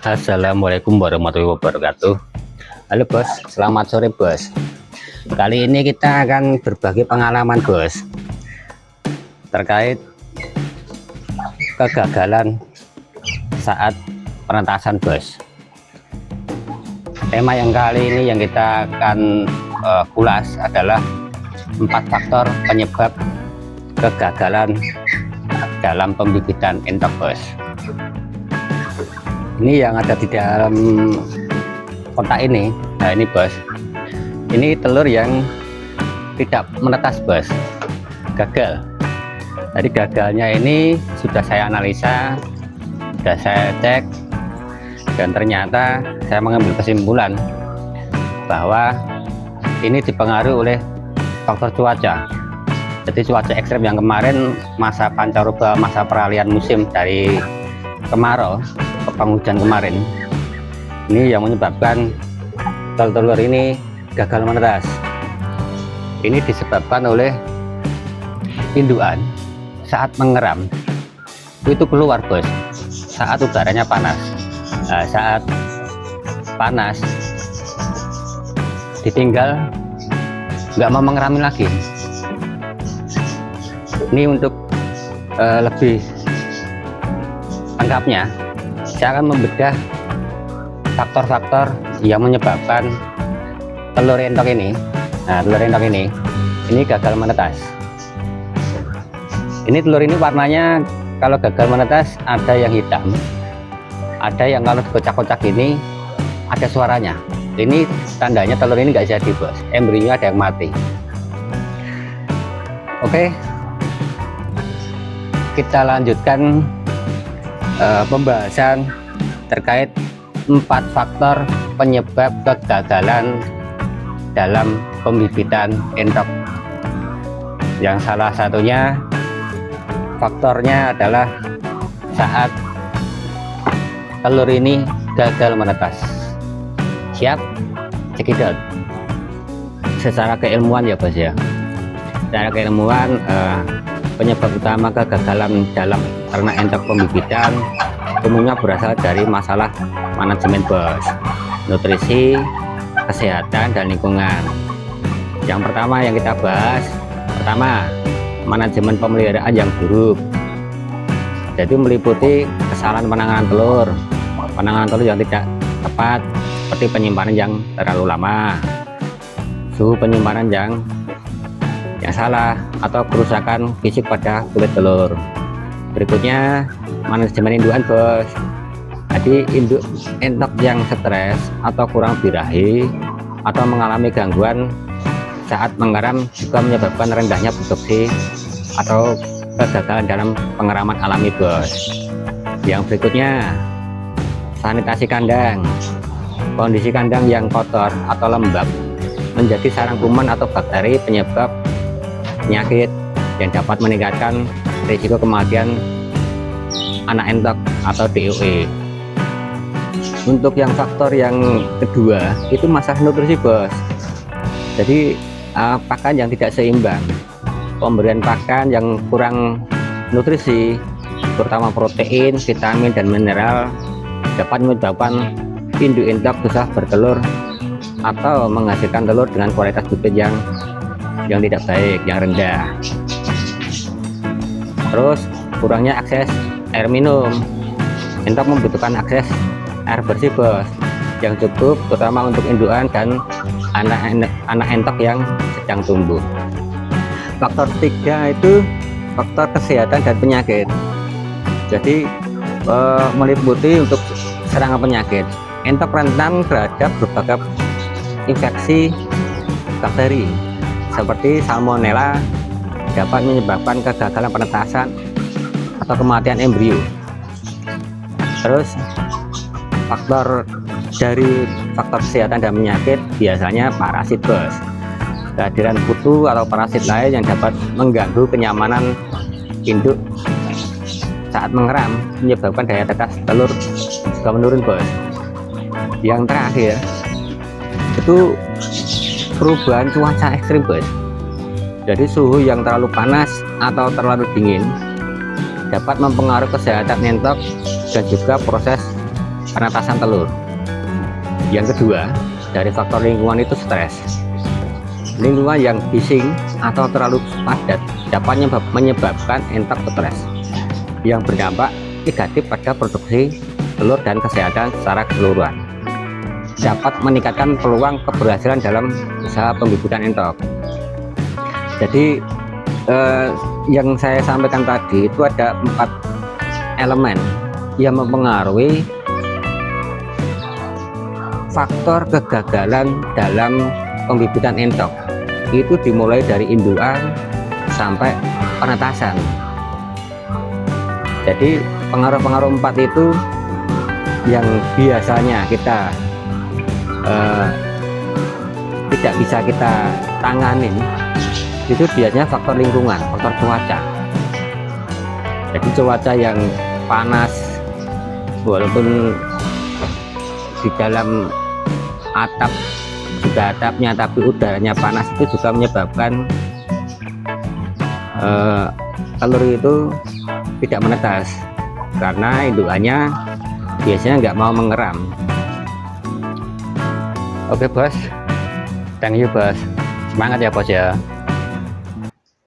Assalamualaikum warahmatullahi wabarakatuh. Halo bos, selamat sore bos. Kali ini kita akan berbagi pengalaman bos terkait kegagalan saat penetasan bos. Tema yang kali ini yang kita akan ulas adalah 4 faktor penyebab kegagalan dalam pembibitan entok bos. Ini yang ada di dalam kotak ini. Nah ini bos, ini telur yang tidak menetas bos, gagal. Jadi gagalnya ini sudah saya analisa, sudah saya cek, dan ternyata saya mengambil kesimpulan bahwa ini dipengaruhi oleh faktor cuaca. Jadi cuaca ekstrem yang kemarin, masa pancaroba, masa peralihan musim dari kemarau ke penghujan kemarin, ini yang menyebabkan telur-telur ini gagal menetas. Ini disebabkan oleh indukan saat mengeram itu keluar bos saat udaranya panas. Nah, saat panas ditinggal nggak mau mengerami lagi. Ini untuk lebih lengkapnya saya akan membedah faktor-faktor yang menyebabkan telur entok ini. Nah, telur entok ini gagal menetas. Ini telur ini warnanya kalau gagal menetas ada yang hitam, ada yang kalau dikocak-kocak ini ada suaranya. Ini tandanya telur ini nggak jadi bos, embrionya ada yang mati. Oke, kita lanjutkan pembahasan terkait 4 faktor penyebab kegagalan dalam pembibitan entok. Yang salah satunya faktornya adalah saat telur ini gagal menetas. Siap? Cekidot. Secara keilmuan ya bos ya. Secara keilmuan penyebab utama kegagalan dalam ternak entok pembibitan umumnya berasal dari masalah manajemen bos, nutrisi, kesehatan, dan lingkungan. Yang pertama yang kita bahas, pertama manajemen pemeliharaan yang buruk. Jadi meliputi kesalahan penanganan telur yang tidak tepat, seperti penyimpanan yang terlalu lama, suhu penyimpanan yang salah, atau kerusakan fisik pada kulit telur. Berikutnya manajemen indukan bos. Jadi induk entok yang stres atau kurang birahi atau mengalami gangguan saat mengeram juga menyebabkan rendahnya produksi atau kegagalan dalam pengeraman alami bos. Yang berikutnya sanitasi kandang. Kondisi kandang yang kotor atau lembab menjadi sarang kuman atau bakteri penyebab penyakit yang dapat meningkatkan risiko kematian anak entok atau DOE. Untuk yang faktor yang kedua itu masalah nutrisi bos. Jadi pakan yang tidak seimbang, pemberian pakan yang kurang nutrisi terutama protein, vitamin, dan mineral dapat menyebabkan induk entok susah bertelur atau menghasilkan telur dengan kualitas bibit yang tidak baik, yang rendah. Terus kurangnya akses air minum. Entok membutuhkan akses air bersih bos yang cukup, terutama untuk indukan dan anak entok yang sedang tumbuh. Faktor ketiga itu faktor kesehatan dan penyakit. Jadi meliputi untuk serangan penyakit. Entok rentan terhadap berbagai infeksi bakteri seperti salmonella, dapat menyebabkan kegagalan penetasan atau kematian embrio. Terus faktor dari faktor kesehatan dan penyakit biasanya parasit bos. Kehadiran kutu atau parasit lain yang dapat mengganggu kenyamanan induk saat mengeram menyebabkan daya tetas telur juga menurun bos. Yang terakhir itu perubahan cuaca ekstrim bos. Jadi suhu yang terlalu panas atau terlalu dingin dapat mempengaruhi kesehatan entok dan juga proses penetasan telur. Yang kedua, dari faktor lingkungan itu stres. Lingkungan yang bising atau terlalu padat dapat menyebabkan entok stres yang berdampak negatif pada produksi telur dan kesehatan secara keseluruhan. Dapat meningkatkan peluang keberhasilan dalam usaha pembibitan entok. Jadi yang saya sampaikan tadi itu ada 4 elemen yang mempengaruhi faktor kegagalan dalam pembibitan entok. Itu dimulai dari indukan sampai penetasan. Jadi pengaruh-pengaruh 4 itu yang biasanya kita tidak bisa kita tanganin, itu biasanya faktor lingkungan, faktor cuaca. Jadi cuaca yang panas, walaupun di dalam atap juga atapnya tapi udaranya panas, itu juga menyebabkan telur itu tidak menetas karena indukannya biasanya nggak mau mengeram. Oke bos, thank you bos, semangat ya bos ya.